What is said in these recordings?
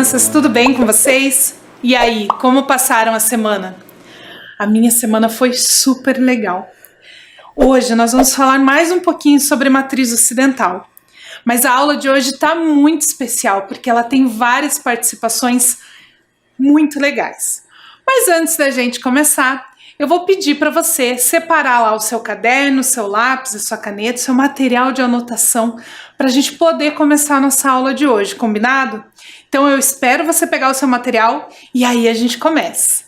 crianças, tudo bem com vocês? E aí, como passaram a semana? A minha semana foi super legal. Hoje nós vamos falar mais um pouquinho sobre matriz ocidental. Mas a aula de hoje está muito especial, porque ela tem várias participações muito legais. Mas antes da gente começar, eu vou pedir para você separar lá o seu caderno, seu lápis, a sua caneta, seu material de anotação, para a gente poder começar a nossa aula de hoje, combinado? Então eu espero você pegar o seu material e aí a gente começa.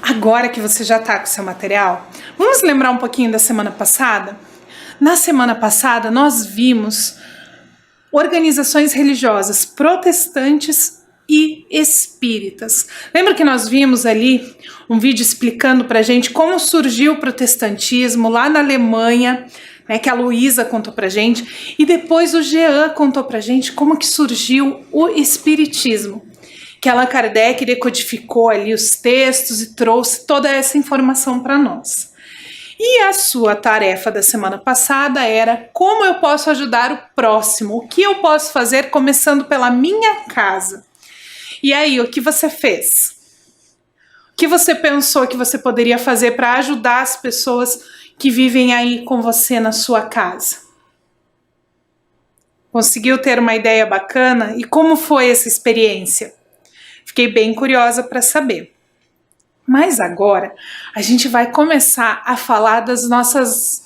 Agora que você já está com o seu material, vamos lembrar um pouquinho da semana passada? Na semana passada, nós vimos organizações religiosas protestantes e espíritas. Lembra que nós vimos ali um vídeo explicando pra gente como surgiu o protestantismo lá na Alemanha, né, que a Luísa contou pra gente, e depois o Jean contou pra gente como que surgiu o espiritismo, que Allan Kardec decodificou ali os textos e trouxe toda essa informação para nós. E a sua tarefa da semana passada era como eu posso ajudar o próximo, o que eu posso fazer começando pela minha casa. E aí, o que você fez? O que você pensou que você poderia fazer para ajudar as pessoas que vivem aí com você na sua casa? Conseguiu ter uma ideia bacana? E como foi essa experiência? Fiquei bem curiosa para saber. Mas agora a gente vai começar a falar das nossas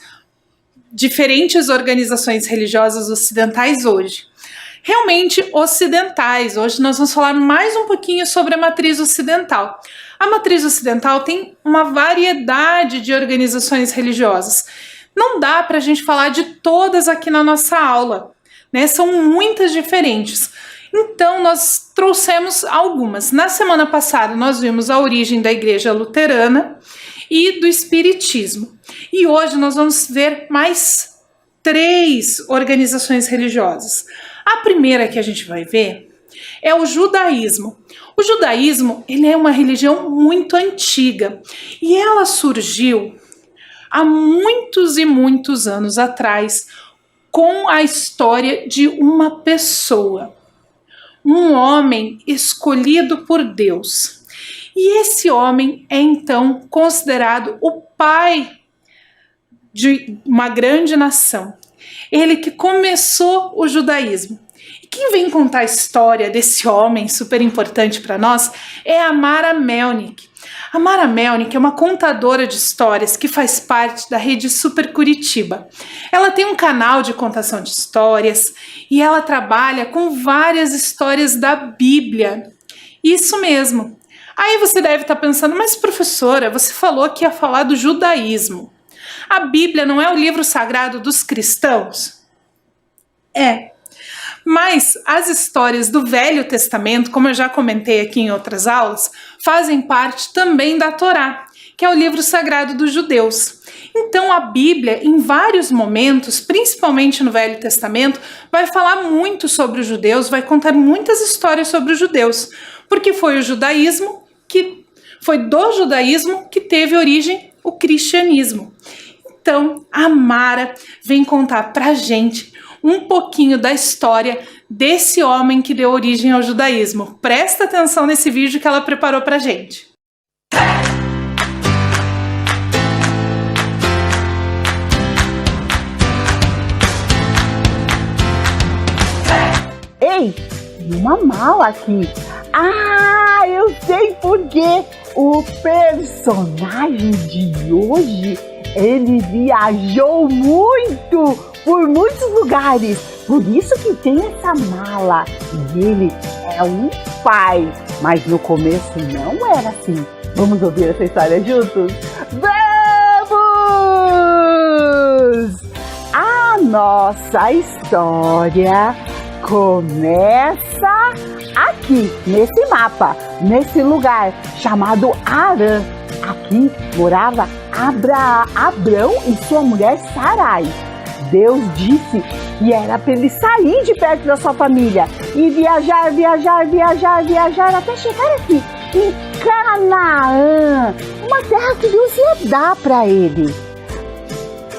diferentes organizações religiosas ocidentais hoje. Realmente ocidentais. Hoje nós vamos falar mais um pouquinho sobre a matriz ocidental. A matriz ocidental tem uma variedade de organizações religiosas. Não dá para a gente falar de todas aqui na nossa aula, né? São muitas diferentes. Então, nós trouxemos algumas. Na semana passada, nós vimos a origem da Igreja Luterana e do Espiritismo. E hoje nós vamos ver mais 3 organizações religiosas. A primeira que a gente vai ver é o judaísmo. O judaísmo, ele é uma religião muito antiga e ela surgiu há muitos e muitos anos atrás com a história de uma pessoa. Um homem escolhido por Deus. E esse homem é então considerado o pai de uma grande nação. Ele que começou o judaísmo. E quem vem contar a história desse homem super importante para nós é a Mara Melnick. A Mara Melnick é uma contadora de histórias que faz parte da rede Super Curitiba. Ela tem um canal de contação de histórias e ela trabalha com várias histórias da Bíblia. Isso mesmo. Aí você deve estar pensando, mas professora, você falou que ia falar do judaísmo. A Bíblia não é o livro sagrado dos cristãos? É. Mas as histórias do Velho Testamento, como eu já comentei aqui em outras aulas, fazem parte também da Torá, que é o livro sagrado dos judeus. Então a Bíblia, em vários momentos, principalmente no Velho Testamento, vai falar muito sobre os judeus, vai contar muitas histórias sobre os judeus, porque foi do judaísmo que teve origem o cristianismo. Então a Mara vem contar pra gente um pouquinho da história desse homem que deu origem ao judaísmo. Presta atenção nesse vídeo que ela preparou pra gente. Ei, uma mala aqui. Ah, eu sei por quê. O personagem de hoje, ele viajou muito por muitos lugares. Por isso que tem essa mala. E ele é um pai. Mas no começo não era assim. Vamos ouvir essa história juntos? Vamos! A nossa história começa aqui, nesse mapa, nesse lugar chamado Harã. Aqui morava Abrão e sua mulher Sarai. Deus disse que era para ele sair de perto da sua família e viajar até chegar aqui em Canaã, uma terra que Deus ia dar para ele.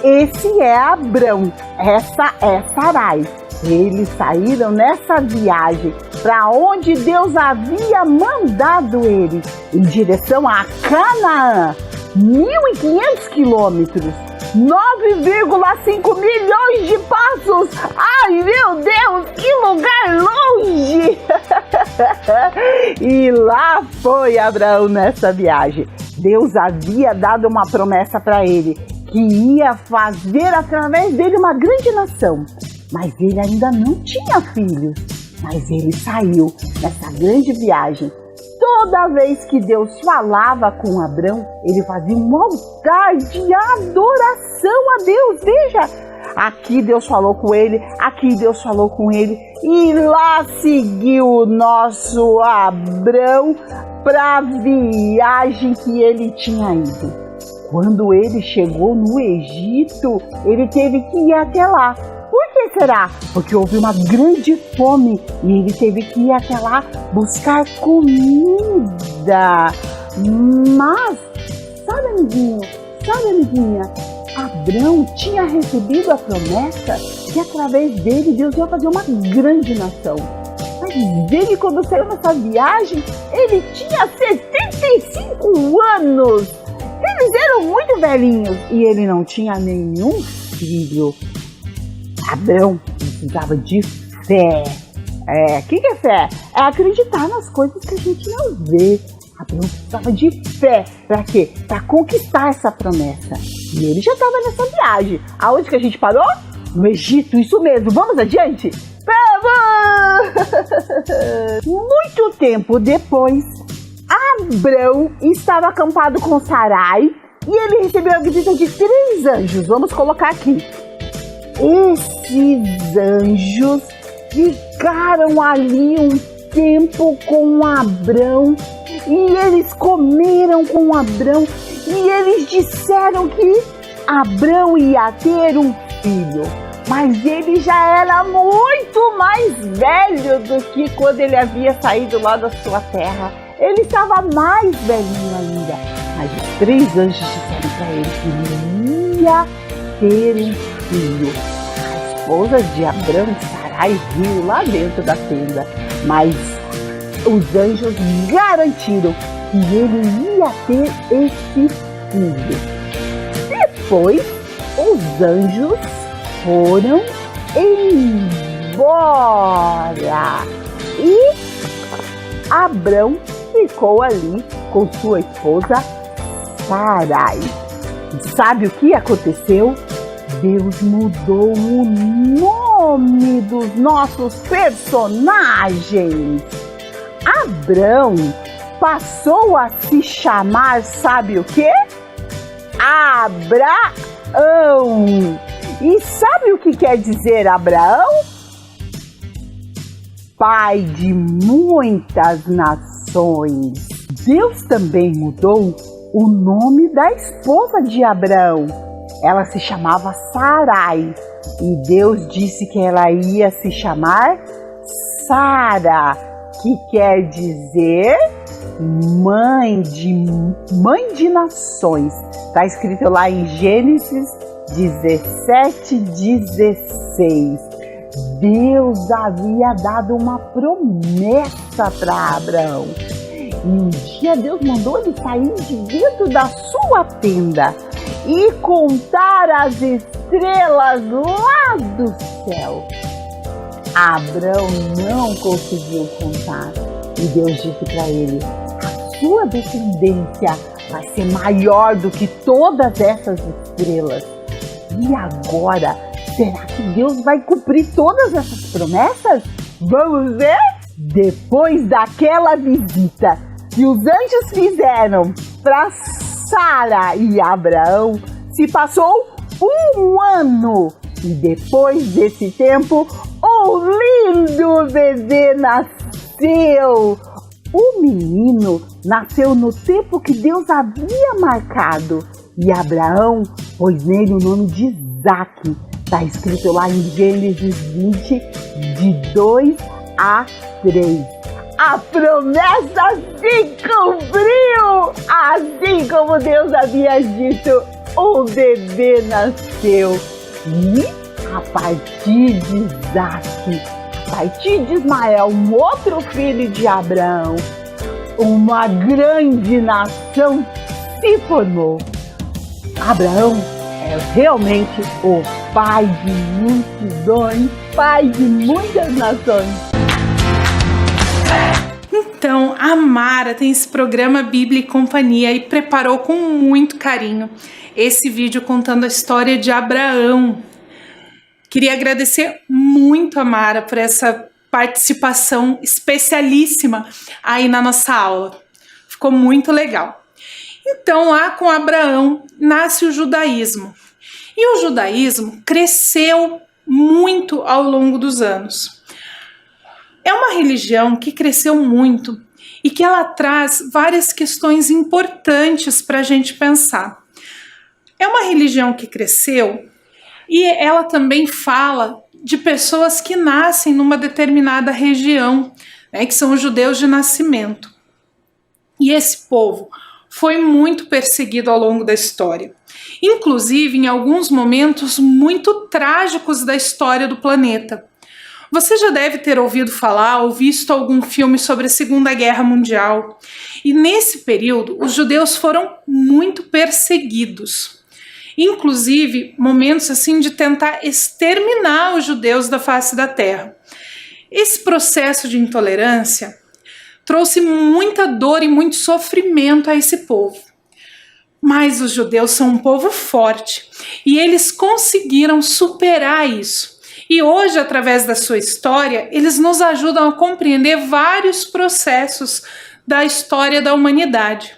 Esse é Abrão, essa é Sarai. Eles saíram nessa viagem para onde Deus havia mandado eles, em direção a Canaã, 1.500 quilômetros, 9,5 milhões de passos. Ai, meu Deus, que lugar longe! E lá foi Abraão nessa viagem. Deus havia dado uma promessa para ele, que ia fazer através dele uma grande nação. Mas ele ainda não tinha filhos. Mas ele saiu nessa grande viagem. Toda vez que Deus falava com Abrão, ele fazia um altar de adoração a Deus. Veja, aqui Deus falou com ele, aqui Deus falou com ele. E lá seguiu o nosso Abrão para a viagem que ele tinha ido. Quando ele chegou no Egito, ele teve que ir até lá. Por que será? Porque houve uma grande fome e ele teve que ir até lá buscar comida. Mas, sabe, amiguinha, Abrão tinha recebido a promessa que através dele Deus ia fazer uma grande nação. Mas ele, quando saiu nessa viagem, ele tinha 75 anos. Eles eram muito velhinhos e ele não tinha nenhum filho. Abrão precisava de fé. O que é fé? É acreditar nas coisas que a gente não vê. Abrão precisava de fé. Para quê? Para conquistar essa promessa. E ele já estava nessa viagem. Aonde que a gente parou? No Egito, isso mesmo. Vamos adiante? Vamos! Muito tempo depois, Abrão estava acampado com Sarai e ele recebeu a visita de 3 anjos. Vamos colocar aqui. Esses anjos ficaram ali um tempo com Abrão e eles comeram com Abrão e eles disseram que Abrão ia ter um filho, mas ele já era muito mais velho do que quando ele havia saído lá da sua terra. Ele estava mais velhinho ainda, mas os 3 anjos disseram para ele que ele ia ter um filho. A esposa de Abrão e Sarai riu lá dentro da tenda, mas os anjos garantiram que ele ia ter esse filho. Depois, os anjos foram embora e Abrão ficou ali com sua esposa Sarai. E sabe o que aconteceu? Deus mudou o nome dos nossos personagens. Abrão passou a se chamar, sabe o quê? Abraão. E sabe o que quer dizer Abraão? Pai de muitas nações. Deus também mudou o nome da esposa de Abraão. Ela se chamava Sarai e Deus disse que ela ia se chamar Sara, que quer dizer mãe de nações. Está escrito lá em Gênesis 17:16. Deus havia dado uma promessa para Abraão. E um dia Deus mandou ele sair de dentro da sua tenda e contar as estrelas lá do céu. Abraão não conseguiu contar. E Deus disse para ele: a sua descendência vai ser maior do que todas essas estrelas. E agora, será que Deus vai cumprir todas essas promessas? Vamos ver? Depois daquela visita que os anjos fizeram para Sara e Abraão, se passou um ano. E depois desse tempo, um lindo bebê nasceu. O menino nasceu no tempo que Deus havia marcado. E Abraão pôs nele o nome de Isaque. Está escrito lá em Gênesis 20, de 2 a 3. A promessa se cumpriu! Assim como Deus havia dito, um bebê nasceu. E a partir de Isaque, a partir de Ismael, um outro filho de Abraão, uma grande nação se formou. Abraão é realmente o pai de multidões, pai de muitas nações. Então, a Mara tem esse programa Bíblia e Companhia e preparou com muito carinho esse vídeo contando a história de Abraão. Queria agradecer muito a Mara por essa participação especialíssima aí na nossa aula. Ficou muito legal. Então, lá com Abraão, nasce o judaísmo. E o judaísmo cresceu muito ao longo dos anos. É uma religião que cresceu muito e que ela traz várias questões importantes para a gente pensar. É uma religião que cresceu e ela também fala de pessoas que nascem numa determinada região, né, que são os judeus de nascimento. E esse povo foi muito perseguido ao longo da história, inclusive em alguns momentos muito trágicos da história do planeta. Você já deve ter ouvido falar ou visto algum filme sobre a Segunda Guerra Mundial. E nesse período, os judeus foram muito perseguidos. Inclusive, momentos assim de tentar exterminar os judeus da face da terra. Esse processo de intolerância trouxe muita dor e muito sofrimento a esse povo. Mas os judeus são um povo forte e eles conseguiram superar isso. E hoje, através da sua história, eles nos ajudam a compreender vários processos da história da humanidade.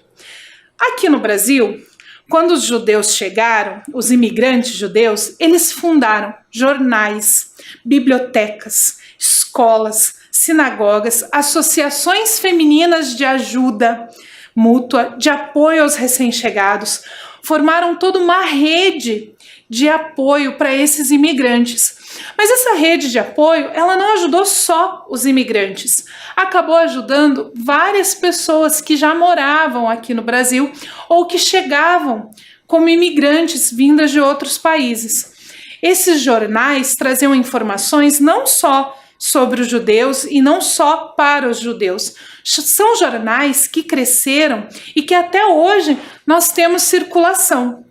Aqui no Brasil, quando os judeus chegaram, os imigrantes judeus, eles fundaram jornais, bibliotecas, escolas, sinagogas, associações femininas de ajuda mútua, de apoio aos recém-chegados, formaram toda uma rede de apoio para esses imigrantes. Mas essa rede de apoio, ela não ajudou só os imigrantes, acabou ajudando várias pessoas que já moravam aqui no Brasil ou que chegavam como imigrantes vindas de outros países. Esses jornais traziam informações não só sobre os judeus e não só para os judeus. São jornais que cresceram e que até hoje nós temos circulação.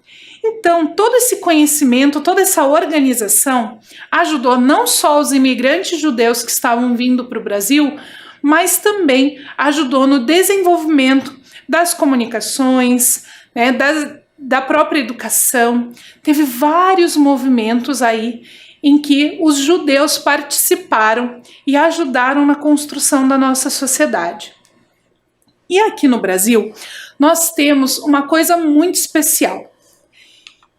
Então, todo esse conhecimento, toda essa organização ajudou não só os imigrantes judeus que estavam vindo para o Brasil, mas também ajudou no desenvolvimento das comunicações, né, da própria educação. Teve vários movimentos aí em que os judeus participaram e ajudaram na construção da nossa sociedade. E aqui no Brasil, nós temos uma coisa muito especial,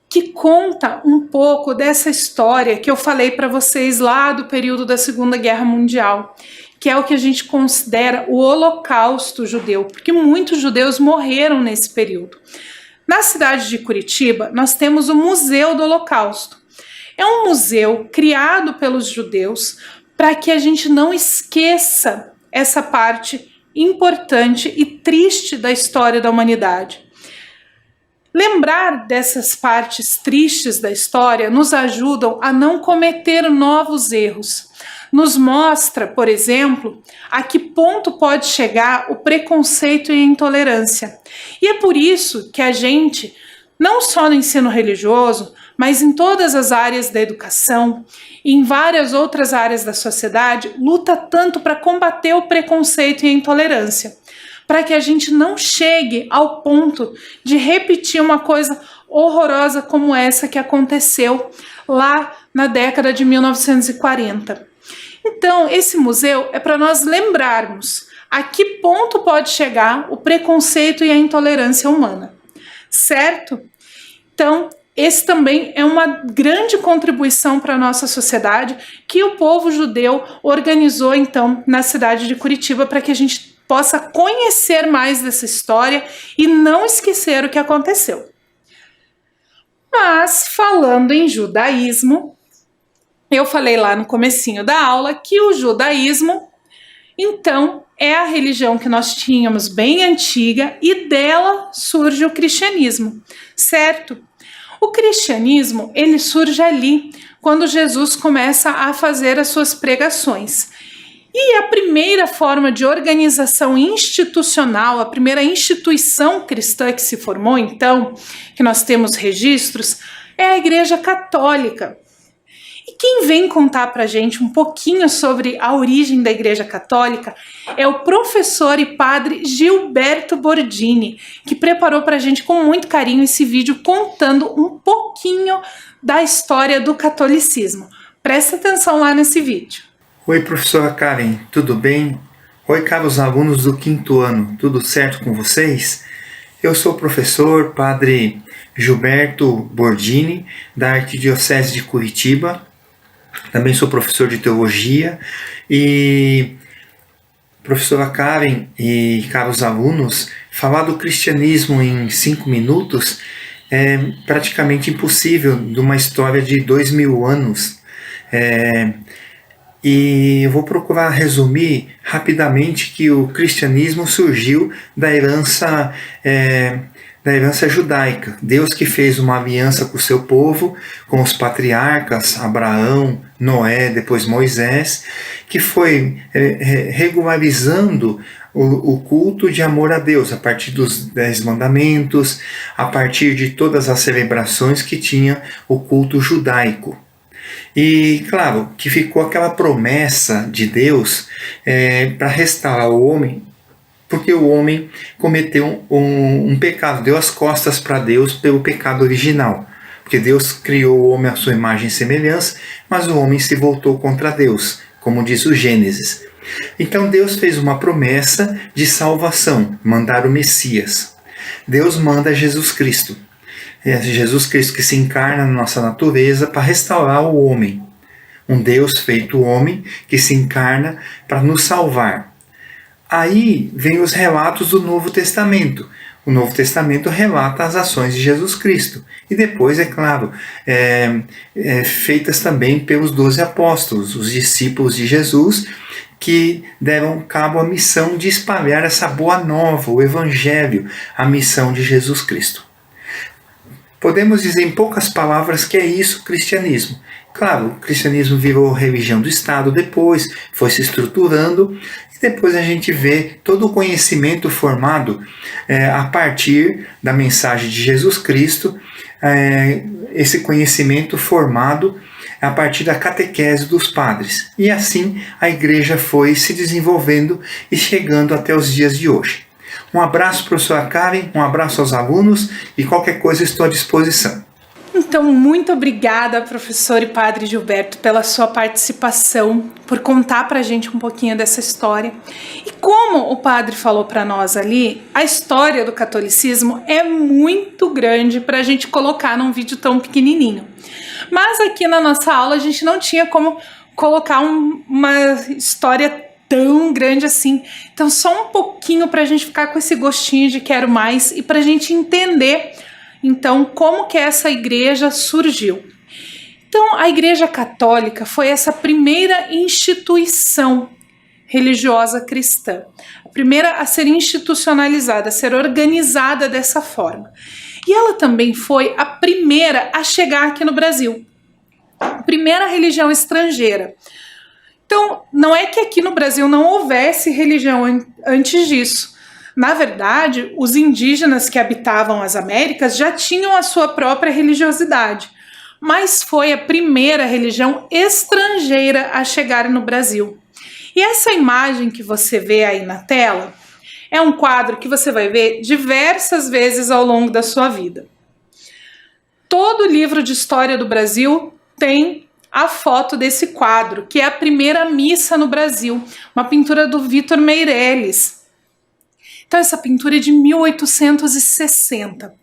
que conta um pouco dessa história que eu falei para vocês lá do período da Segunda Guerra Mundial, que é o que a gente considera o Holocausto judeu, porque muitos judeus morreram nesse período. Na cidade de Curitiba, nós temos o Museu do Holocausto. É um museu criado pelos judeus para que a gente não esqueça essa parte importante e triste da história da humanidade. Lembrar dessas partes tristes da história nos ajudam a não cometer novos erros. Nos mostra, por exemplo, a que ponto pode chegar o preconceito e a intolerância. E é por isso que a gente, não só no ensino religioso, mas em todas as áreas da educação e em várias outras áreas da sociedade, luta tanto para combater o preconceito e a intolerância, para que a gente não chegue ao ponto de repetir uma coisa horrorosa como essa que aconteceu lá na década de 1940. Então, esse museu é para nós lembrarmos a que ponto pode chegar o preconceito e a intolerância humana, certo? Então, esse também é uma grande contribuição para a nossa sociedade que o povo judeu organizou, então, na cidade de Curitiba, para que a gente possa conhecer mais dessa história e não esquecer o que aconteceu. Mas, falando em judaísmo, eu falei lá no comecinho da aula que o judaísmo, então, é a religião que nós tínhamos bem antiga e dela surge o cristianismo, certo? O cristianismo, ele surge ali, quando Jesus começa a fazer as suas pregações. E a primeira forma de organização institucional, a primeira instituição cristã que se formou, então, que nós temos registros, é a Igreja Católica. E quem vem contar para a gente um pouquinho sobre a origem da Igreja Católica é o professor e padre Gilberto Bordini, que preparou para a gente com muito carinho esse vídeo contando um pouquinho da história do catolicismo. Presta atenção lá nesse vídeo. Oi, professora Karen, tudo bem? Oi, caros alunos do 5º ano, tudo certo com vocês? Eu sou o professor padre Gilberto Bordini, da Arquidiocese de Curitiba. Também sou professor de teologia e, professora Karen e caros alunos, falar do cristianismo em 5 minutos é praticamente impossível de uma história de 2000 anos. E eu vou procurar resumir rapidamente que o cristianismo surgiu da herança judaica. Deus que fez uma aliança com o seu povo, com os patriarcas, Abraão, Noé, depois Moisés, que foi regularizando o culto de amor a Deus, a partir dos 10 mandamentos, a partir de todas as celebrações que tinha o culto judaico. E claro que ficou aquela promessa de Deus para restaurar o homem, porque o homem cometeu um pecado, deu as costas para Deus pelo pecado original. Porque Deus criou o homem à sua imagem e semelhança, mas o homem se voltou contra Deus, como diz o Gênesis. Então Deus fez uma promessa de salvação, mandar o Messias. Deus manda Jesus Cristo. É Jesus Cristo que se encarna na nossa natureza para restaurar o homem. Um Deus feito homem que se encarna para nos salvar. Aí vem os relatos do Novo Testamento. O Novo Testamento relata as ações de Jesus Cristo. E depois, é claro, feitas também pelos 12 apóstolos, os discípulos de Jesus, que deram cabo à missão de espalhar essa boa nova, o Evangelho, a missão de Jesus Cristo. Podemos dizer em poucas palavras que é isso o cristianismo. Claro, o cristianismo virou religião do Estado depois, foi se estruturando, e depois a gente vê todo o conhecimento formado a partir da mensagem de Jesus Cristo, esse conhecimento formado a partir da catequese dos padres. E assim a igreja foi se desenvolvendo e chegando até os dias de hoje. Um abraço, professora Karen, um abraço aos alunos e qualquer coisa estou à disposição. Então, muito obrigada, professor e padre Gilberto, pela sua participação, por contar pra gente um pouquinho dessa história. E como o padre falou para nós ali, a história do catolicismo é muito grande para a gente colocar num vídeo tão pequenininho. Mas aqui na nossa aula a gente não tinha como colocar uma história tão grande assim. Então, só um pouquinho para a gente ficar com esse gostinho de quero mais e para a gente entender, então, como que essa igreja surgiu. Então, a Igreja Católica foi essa primeira instituição religiosa cristã, a primeira a ser institucionalizada, a ser organizada dessa forma. E ela também foi a primeira a chegar aqui no Brasil, a primeira religião estrangeira. Então, não é que aqui no Brasil não houvesse religião antes disso. Na verdade, os indígenas que habitavam as Américas já tinham a sua própria religiosidade. mas foi a primeira religião estrangeira a chegar no Brasil. E essa imagem que você vê aí na tela é um quadro que você vai ver diversas vezes ao longo da sua vida. Todo livro de história do Brasil tem a foto desse quadro, que é a primeira missa no Brasil, uma pintura do Vitor Meirelles. Então essa pintura é de 1860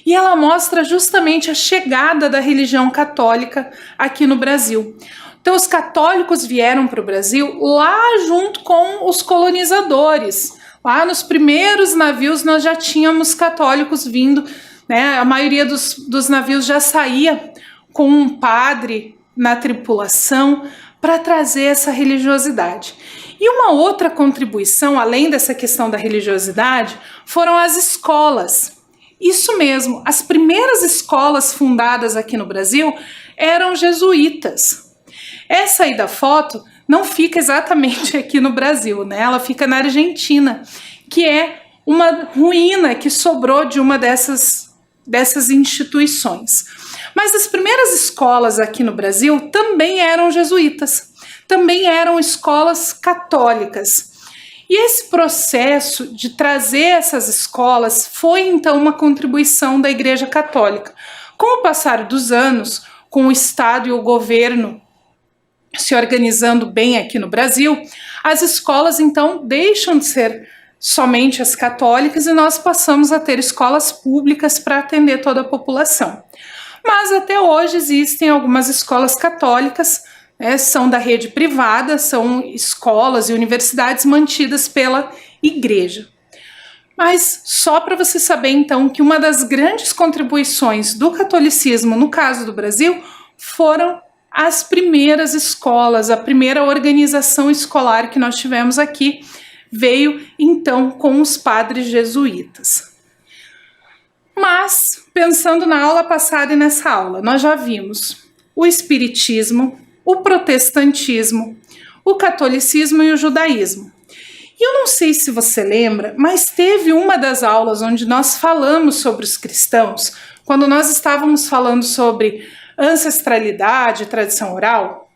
e ela mostra justamente a chegada da religião católica aqui no Brasil. Então os católicos vieram para o Brasil lá junto com os colonizadores. Lá nos primeiros navios nós já tínhamos católicos vindo, né? A maioria dos navios já saía com um padre na tripulação para trazer essa religiosidade. E uma outra contribuição, além dessa questão da religiosidade, foram as escolas. Isso mesmo, as primeiras escolas fundadas aqui no Brasil eram jesuítas. Essa aí da foto não fica exatamente aqui no Brasil, né? Ela fica na Argentina, que é uma ruína que sobrou de uma dessas instituições. Mas as primeiras escolas aqui no Brasil também eram jesuítas, também eram escolas católicas. E esse processo de trazer essas escolas foi então uma contribuição da Igreja Católica. Com o passar dos anos, com o Estado e o governo se organizando bem aqui no Brasil, as escolas então deixam de ser somente as católicas e nós passamos a ter escolas públicas para atender toda a população. Mas até hoje existem algumas escolas católicas, são da rede privada, são escolas e universidades mantidas pela igreja. Mas só para você saber então que uma das grandes contribuições do catolicismo, no caso do Brasil, foram as primeiras escolas, a primeira organização escolar que nós tivemos aqui veio então com os padres jesuítas. Mas, pensando na aula passada e nessa aula, nós já vimos o espiritismo, o protestantismo, o catolicismo e o judaísmo. E eu não sei se você lembra, mas teve uma das aulas onde nós falamos sobre os cristãos, quando nós estávamos falando sobre ancestralidade e tradição oral,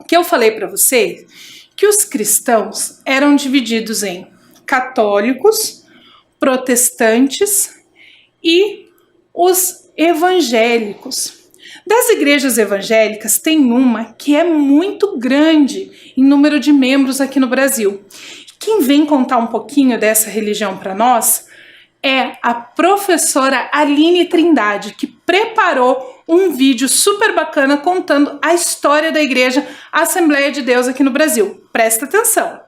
que eu falei para você que os cristãos eram divididos em católicos, protestantes e os evangélicos. Das igrejas evangélicas, tem uma que é muito grande em número de membros aqui no Brasil. Quem vem contar um pouquinho dessa religião para nós é a professora Aline Trindade, que preparou um vídeo super bacana contando a história da Igreja Assembleia de Deus aqui no Brasil. Presta atenção!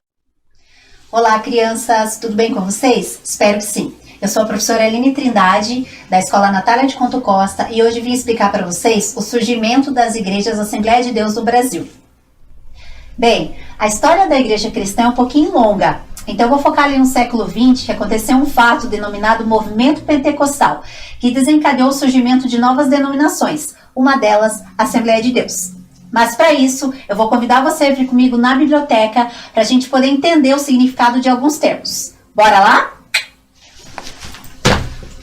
Olá, crianças! Tudo bem com vocês? Espero que sim. Eu sou a professora Aline Trindade, da Escola Natália de Conto Costa, e hoje vim explicar para vocês o surgimento das igrejas Assembleia de Deus no Brasil. Bem, a história da igreja cristã é um pouquinho longa, então eu vou focar ali no século XX, que aconteceu um fato denominado Movimento Pentecostal, que desencadeou o surgimento de novas denominações, uma delas, Assembleia de Deus. Mas para isso, eu vou convidar você a vir comigo na biblioteca para a gente poder entender o significado de alguns termos. Bora lá?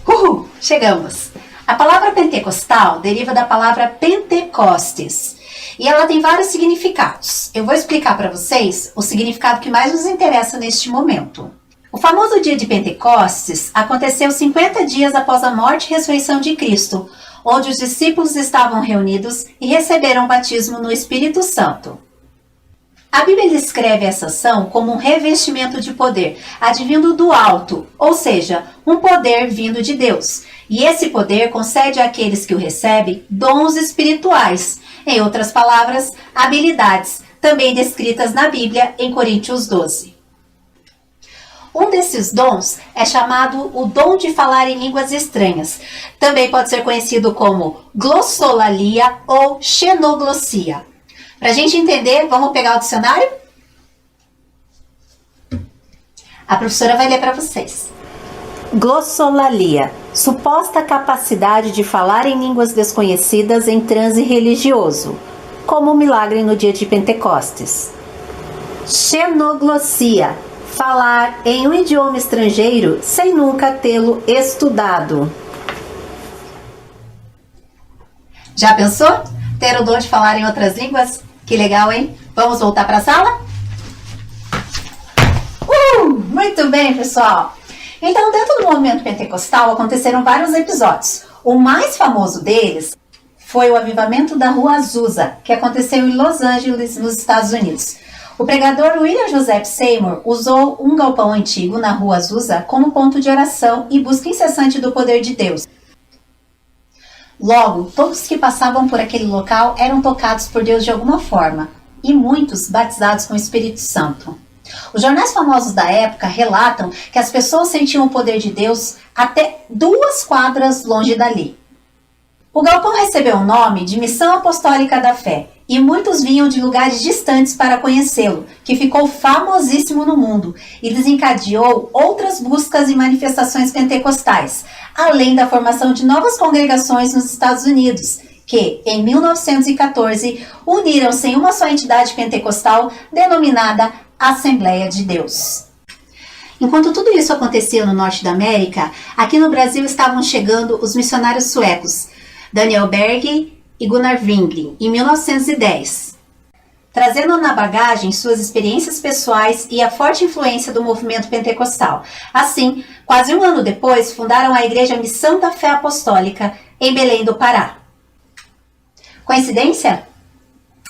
Uhul! Chegamos! A palavra pentecostal deriva da palavra Pentecostes e ela tem vários significados. Eu vou explicar para vocês o significado que mais nos interessa neste momento. O famoso dia de Pentecostes aconteceu 50 dias após a morte e ressurreição de Cristo, onde os discípulos estavam reunidos e receberam o batismo no Espírito Santo. A Bíblia descreve essa ação como um revestimento de poder, advindo do alto, ou seja, um poder vindo de Deus. E esse poder concede àqueles que o recebem dons espirituais, em outras palavras, habilidades, também descritas na Bíblia em Coríntios 12. Um desses dons é chamado o dom de falar em línguas estranhas. Também pode ser conhecido como glossolalia ou xenoglossia. Para a gente entender, vamos pegar o dicionário? A professora vai ler para vocês. Glossolalia, suposta capacidade de falar em línguas desconhecidas em transe religioso, como o milagre no dia de Pentecostes. Xenoglossia, falar em um idioma estrangeiro sem nunca tê-lo estudado. Já pensou? Ter o dom de falar em outras línguas? Que legal, hein? Vamos voltar para a sala? Muito bem, pessoal! Então, dentro do movimento pentecostal aconteceram vários episódios. O mais famoso deles foi o avivamento da Rua Azusa, que aconteceu em Los Angeles, nos Estados Unidos. O pregador William Joseph Seymour usou um galpão antigo na Rua Azusa como ponto de oração e busca incessante do poder de Deus. Logo, todos que passavam por aquele local eram tocados por Deus de alguma forma, e muitos batizados com o Espírito Santo. Os jornais famosos da época relatam que as pessoas sentiam o poder de Deus até 2 quadras longe dali. O galpão recebeu o nome de Missão Apostólica da Fé, e muitos vinham de lugares distantes para conhecê-lo, que ficou famosíssimo no mundo e desencadeou outras buscas e manifestações pentecostais, além da formação de novas congregações nos Estados Unidos, que, em 1914, uniram-se em uma só entidade pentecostal denominada Assembleia de Deus. Enquanto tudo isso acontecia no norte da América, aqui no Brasil estavam chegando os missionários suecos, Daniel Berg e Gunnar Wingren, em 1910, trazendo na bagagem suas experiências pessoais e a forte influência do movimento pentecostal. Assim, quase um ano depois, fundaram a Igreja Missão da Fé Apostólica, em Belém do Pará. Coincidência?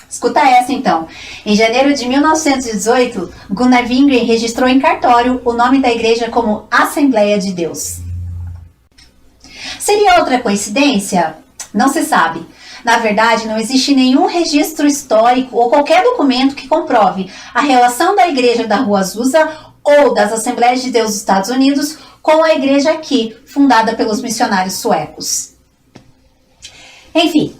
Escuta essa então. Em janeiro de 1918, Gunnar Wingren registrou em cartório o nome da igreja como Assembleia de Deus. Seria outra coincidência? Não se sabe. Na verdade, não existe nenhum registro histórico ou qualquer documento que comprove a relação da igreja da Rua Azusa ou das Assembleias de Deus dos Estados Unidos com a igreja aqui, fundada pelos missionários suecos. Enfim,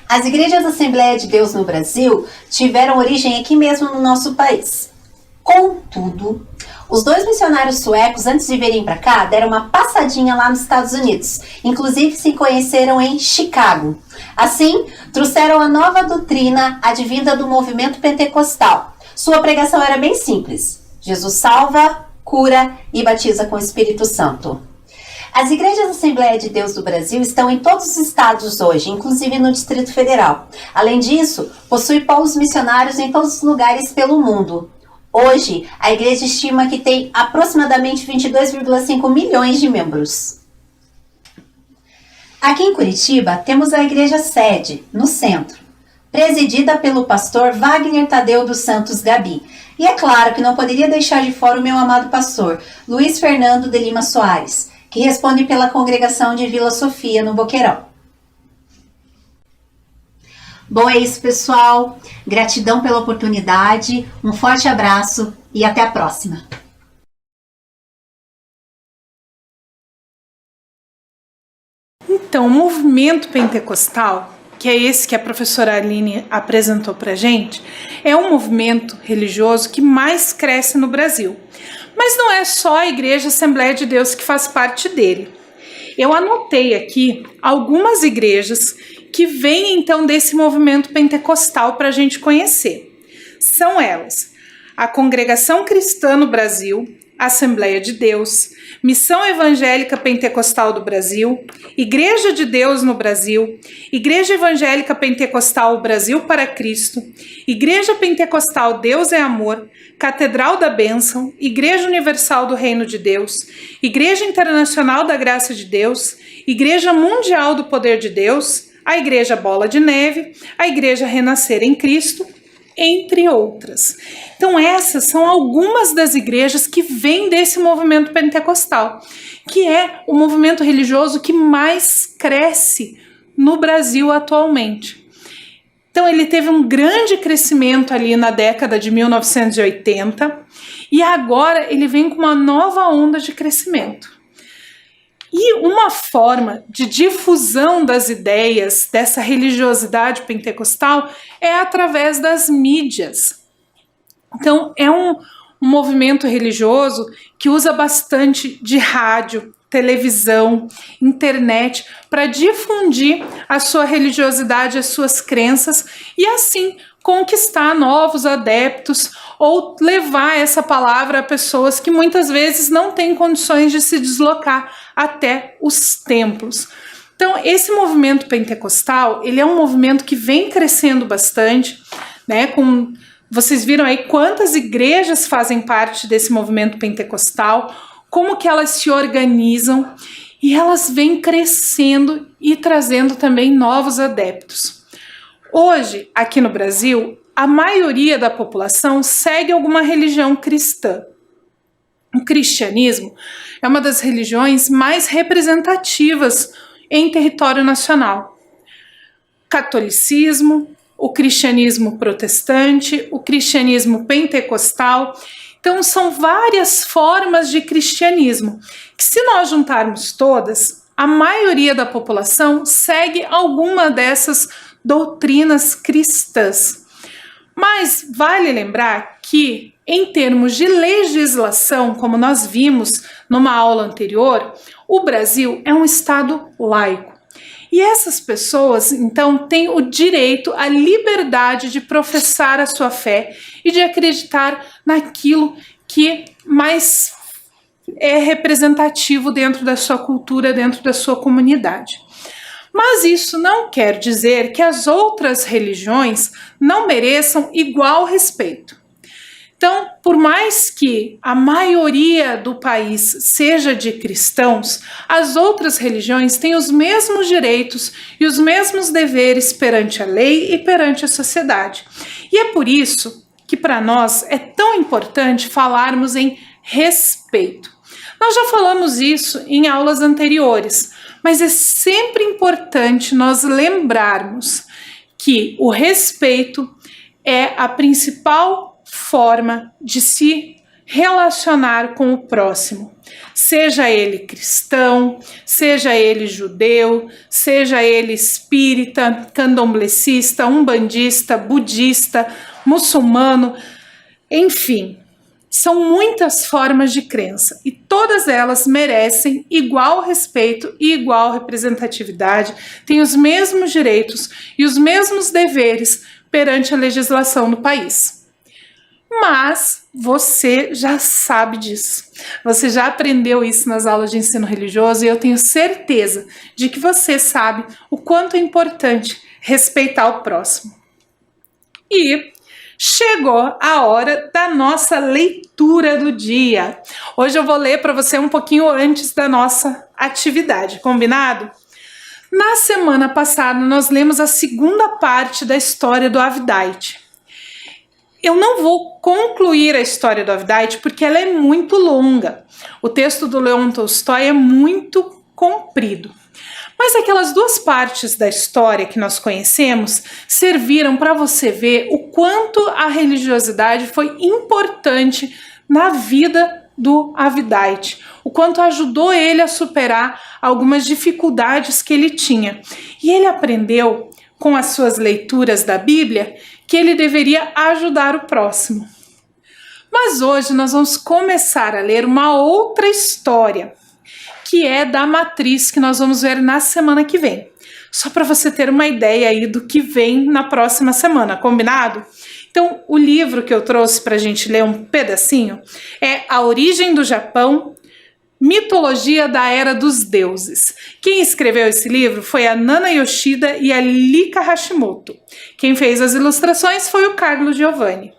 as igrejas da Assembleia de Deus no Brasil tiveram origem aqui mesmo no nosso país. Contudo, os 2 missionários suecos, antes de virem para cá, deram uma passadinha lá nos Estados Unidos. Inclusive, se conheceram em Chicago. Assim, trouxeram a nova doutrina advinda do movimento pentecostal. Sua pregação era bem simples. Jesus salva, cura e batiza com o Espírito Santo. As igrejas da Assembleia de Deus do Brasil estão em todos os estados hoje, inclusive no Distrito Federal. Além disso, possui polos missionários em todos os lugares pelo mundo. Hoje, a igreja estima que tem aproximadamente 22,5 milhões de membros. Aqui em Curitiba, temos a igreja sede, no centro, presidida pelo pastor Wagner Tadeu dos Santos Gabi. E é claro que não poderia deixar de fora o meu amado pastor, Luiz Fernando de Lima Soares, que responde pela congregação de Vila Sofia, no Boqueirão. Bom, é isso, pessoal. Gratidão pela oportunidade, um forte abraço e até a próxima. Então, o movimento pentecostal, que é esse que a professora Aline apresentou para a gente, é um movimento religioso que mais cresce no Brasil. Mas não é só a Igreja Assembleia de Deus que faz parte dele. Eu anotei aqui algumas igrejas que vêm então desse movimento pentecostal para a gente conhecer. São elas: a Congregação Cristã no Brasil, Assembleia de Deus, Missão Evangélica Pentecostal do Brasil, Igreja de Deus no Brasil, Igreja Evangélica Pentecostal Brasil para Cristo, Igreja Pentecostal Deus é Amor, Catedral da Bênção, Igreja Universal do Reino de Deus, Igreja Internacional da Graça de Deus, Igreja Mundial do Poder de Deus, a Igreja Bola de Neve, a Igreja Renascer em Cristo, entre outras. Então essas são algumas das igrejas que vêm desse movimento pentecostal, que é o movimento religioso que mais cresce no Brasil atualmente. Então ele teve um grande crescimento ali na década de 1980 e agora ele vem com uma nova onda de crescimento. E uma forma de difusão das ideias dessa religiosidade pentecostal é através das mídias. Então, é um movimento religioso que usa bastante de rádio, televisão, internet para difundir a sua religiosidade, as suas crenças e assim conquistar novos adeptos ou levar essa palavra a pessoas que muitas vezes não têm condições de se deslocar até os templos. Então, esse movimento pentecostal, ele é um movimento que vem crescendo bastante, né? Vocês viram aí quantas igrejas fazem parte desse movimento pentecostal, como que elas se organizam, e elas vêm crescendo e trazendo também novos adeptos. Hoje, aqui no Brasil, a maioria da população segue alguma religião cristã. O cristianismo é uma das religiões mais representativas em território nacional. Catolicismo, o cristianismo protestante, o cristianismo pentecostal. Então, são várias formas de cristianismo, que se nós juntarmos todas, a maioria da população segue alguma dessas doutrinas cristãs. Mas vale lembrar que, em termos de legislação, como nós vimos numa aula anterior, o Brasil é um estado laico. E essas pessoas, então, têm o direito à liberdade de professar a sua fé e de acreditar naquilo que mais é representativo dentro da sua cultura, dentro da sua comunidade. Mas isso não quer dizer que as outras religiões não mereçam igual respeito. Então, por mais que a maioria do país seja de cristãos, as outras religiões têm os mesmos direitos e os mesmos deveres perante a lei e perante a sociedade. E é por isso que para nós é tão importante falarmos em respeito. Nós já falamos isso em aulas anteriores, mas é sempre importante nós lembrarmos que o respeito é a principal forma de se relacionar com o próximo, seja ele cristão, seja ele judeu, seja ele espírita, candomblessista, umbandista, budista, muçulmano, enfim, são muitas formas de crença e todas elas merecem igual respeito e igual representatividade, têm os mesmos direitos e os mesmos deveres perante a legislação do país. Mas você já sabe disso, você já aprendeu isso nas aulas de ensino religioso e eu tenho certeza de que você sabe o quanto é importante respeitar o próximo. E chegou a hora da nossa leitura do dia. Hoje eu vou ler para você um pouquinho antes da nossa atividade, combinado? Na semana passada nós lemos a segunda parte da história do Avdijde. Eu não vou concluir a história do Avdijde porque ela é muito longa. O texto do Leon Tolstói é muito comprido. Mas aquelas duas partes da história que nós conhecemos serviram para você ver o quanto a religiosidade foi importante na vida do Avdijde, o quanto ajudou ele a superar algumas dificuldades que ele tinha. E ele aprendeu com as suas leituras da Bíblia que ele deveria ajudar o próximo. Mas hoje nós vamos começar a ler uma outra história, que é da matriz, que nós vamos ver na semana que vem. Só para você ter uma ideia aí do que vem na próxima semana, combinado? Então, o livro que eu trouxe para a gente ler um pedacinho é A Origem do Japão, Mitologia da Era dos Deuses. Quem escreveu esse livro foi a Nana Yoshida e a Lika Hashimoto. Quem fez as ilustrações foi o Carlo Giovanni.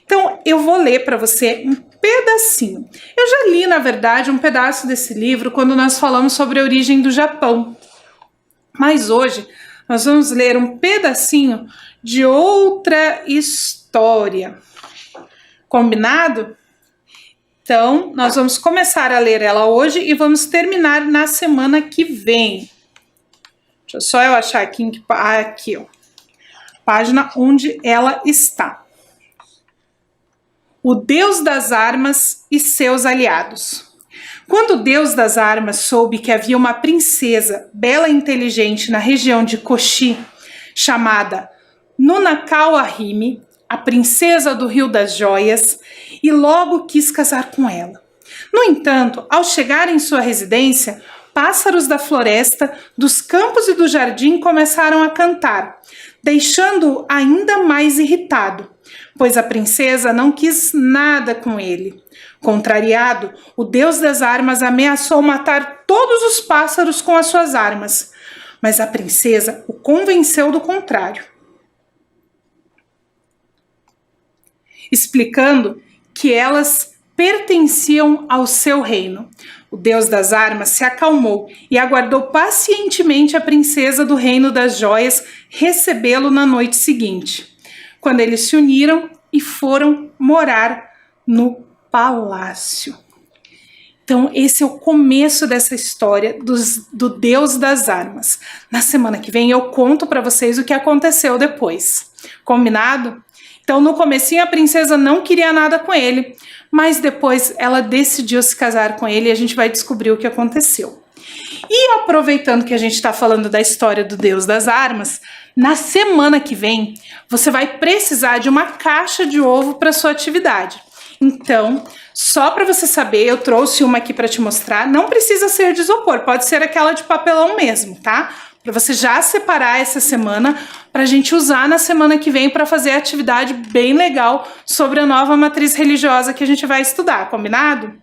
Então, eu vou ler para você um pedacinho. Eu já li, na verdade, um pedaço desse livro quando nós falamos sobre a origem do Japão. Mas hoje nós vamos ler um pedacinho de outra história. Combinado? Então, nós vamos começar a ler ela hoje e vamos terminar na semana que vem. Deixa só eu achar aqui, aqui, ó. Página onde ela está. O Deus das Armas e seus aliados. Quando o Deus das Armas soube que havia uma princesa bela e inteligente na região de Koshi, chamada Nunakawa Hime, a princesa do Rio das Joias, e logo quis casar com ela. No entanto, ao chegar em sua residência, pássaros da floresta, dos campos e do jardim começaram a cantar, deixando-o ainda mais irritado, pois a princesa não quis nada com ele. Contrariado, o Deus das Armas ameaçou matar todos os pássaros com as suas armas, mas a princesa o convenceu do contrário, explicando que elas pertenciam ao seu reino. O deus das armas se acalmou e aguardou pacientemente a princesa do reino das joias recebê-lo na noite seguinte, quando eles se uniram e foram morar no palácio. Então, esse é o começo dessa história do Deus das Armas. Na semana que vem eu conto para vocês o que aconteceu depois. Combinado? Então, no comecinho a princesa não queria nada com ele, mas depois ela decidiu se casar com ele e a gente vai descobrir o que aconteceu. E aproveitando que a gente está falando da história do Deus das Armas, na semana que vem você vai precisar de uma caixa de ovo para sua atividade. Então, só para você saber, eu trouxe uma aqui para te mostrar. Não precisa ser de isopor, pode ser aquela de papelão mesmo, tá? Para você já separar essa semana para a gente usar na semana que vem para fazer atividade bem legal sobre a nova matriz religiosa que a gente vai estudar, combinado?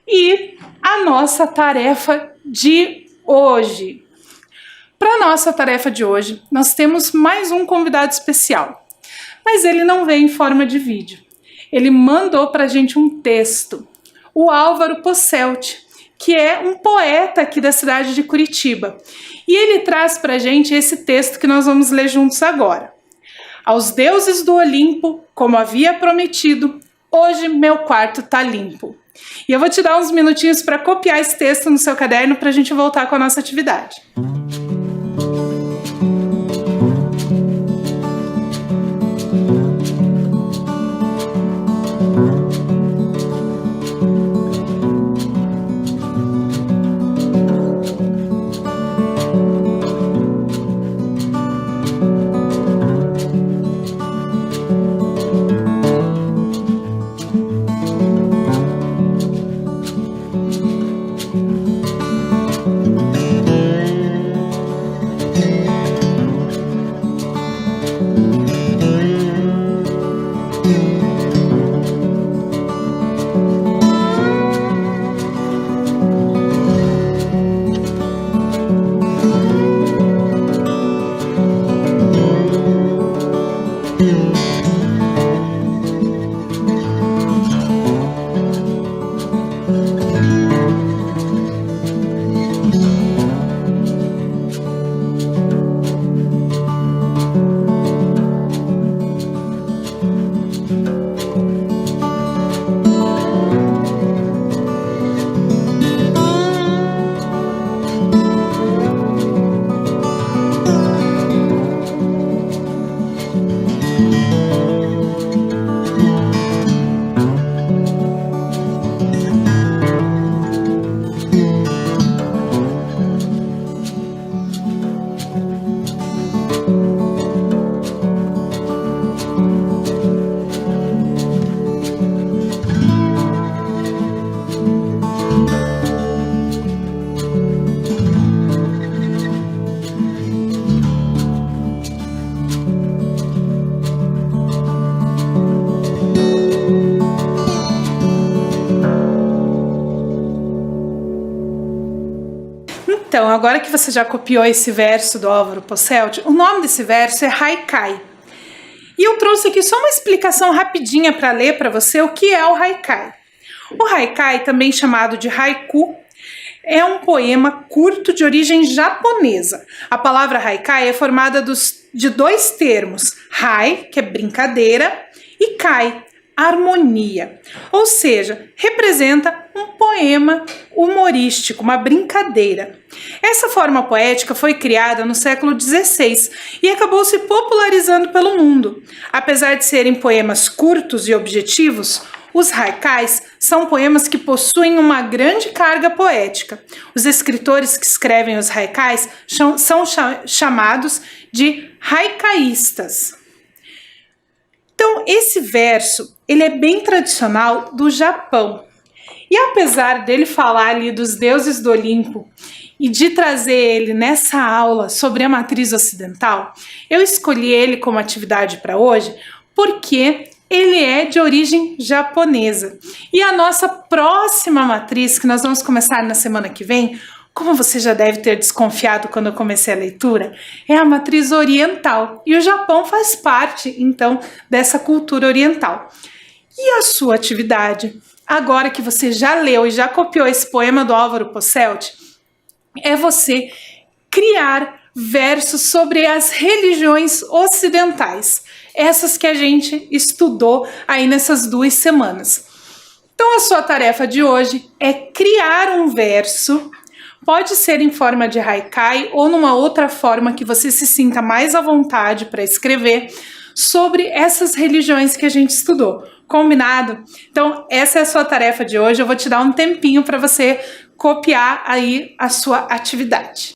E a nossa tarefa de hoje. Para a nossa tarefa de hoje, nós temos mais um convidado especial, mas ele não veio em forma de vídeo. Ele mandou para a gente um texto, o Álvaro Posselt, que é um poeta aqui da cidade de Curitiba. E ele traz para a gente esse texto que nós vamos ler juntos agora. Aos deuses do Olimpo, como havia prometido, hoje meu quarto tá limpo. E eu vou te dar uns minutinhos para copiar esse texto no seu caderno para a gente voltar com a nossa atividade. Então, agora que você já copiou esse verso do Álvaro Posselt, o nome desse verso é Haikai. E eu trouxe aqui só uma explicação rapidinha para ler para você o que é o Haikai. O Haikai, também chamado de haiku, é um poema curto de origem japonesa. A palavra Haikai é formada de dois termos, hai, que é brincadeira, e kai, harmonia. Ou seja, representa um poema humorístico, uma brincadeira. Essa forma poética foi criada no século XVI e acabou se popularizando pelo mundo. Apesar de serem poemas curtos e objetivos, os haikais são poemas que possuem uma grande carga poética. Os escritores que escrevem os haikais são chamados de haikaístas. Então, esse verso, ele é bem tradicional do Japão. E apesar dele falar ali dos deuses do Olimpo e de trazer ele nessa aula sobre a matriz ocidental, eu escolhi ele como atividade para hoje porque ele é de origem japonesa. E a nossa próxima matriz, que nós vamos começar na semana que vem, como você já deve ter desconfiado quando eu comecei a leitura, é a matriz oriental. E o Japão faz parte, então, dessa cultura oriental. E a sua atividade, agora que você já leu e já copiou esse poema do Álvaro Posselt, é você criar versos sobre as religiões ocidentais. Essas que a gente estudou aí nessas 2 semanas. Então a sua tarefa de hoje é criar um verso. Pode ser em forma de haikai ou numa outra forma que você se sinta mais à vontade para escrever sobre essas religiões que a gente estudou. Combinado? Então, essa é a sua tarefa de hoje. Eu vou te dar um tempinho para você copiar aí a sua atividade.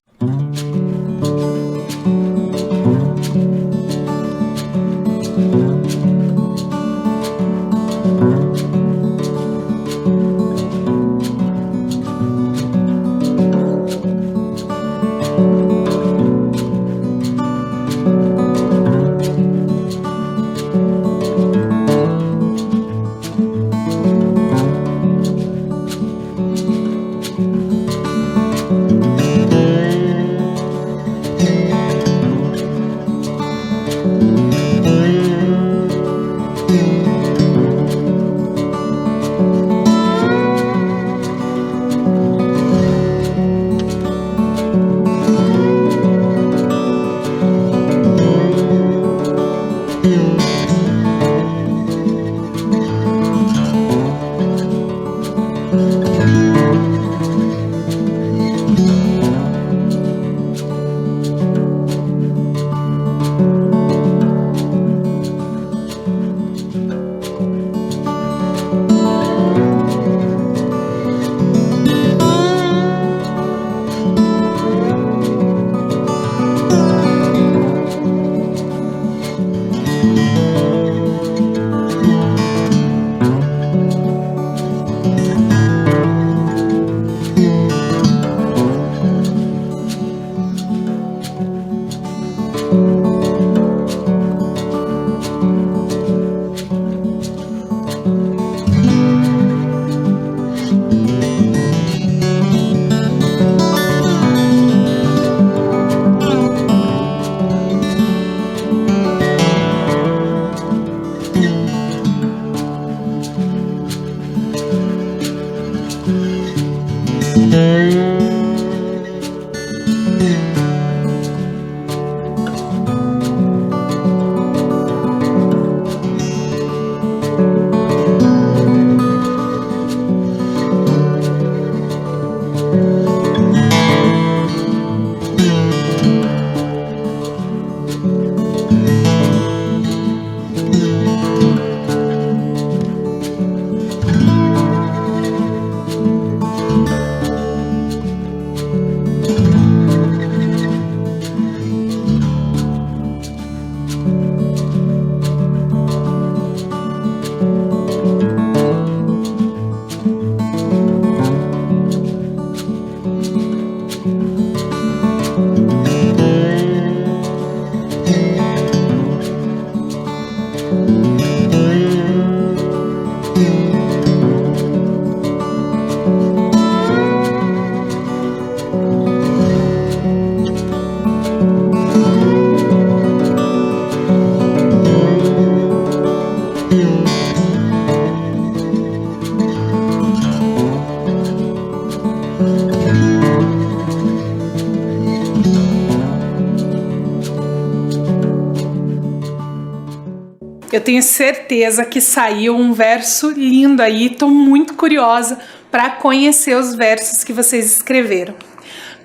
Eu tenho certeza que saiu um verso lindo aí, estou muito curiosa para conhecer os versos que vocês escreveram.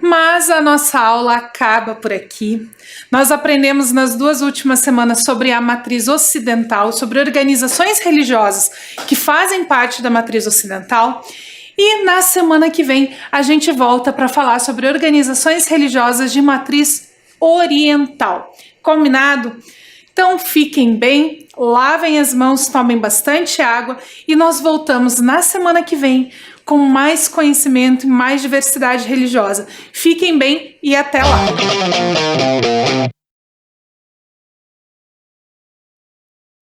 Mas a nossa aula acaba por aqui. Nós aprendemos nas 2 últimas semanas sobre a matriz ocidental, sobre organizações religiosas que fazem parte da matriz ocidental. E na semana que vem a gente volta para falar sobre organizações religiosas de matriz oriental. Combinado? Então fiquem bem, lavem as mãos, tomem bastante água e nós voltamos na semana que vem com mais conhecimento e mais diversidade religiosa. Fiquem bem e até lá!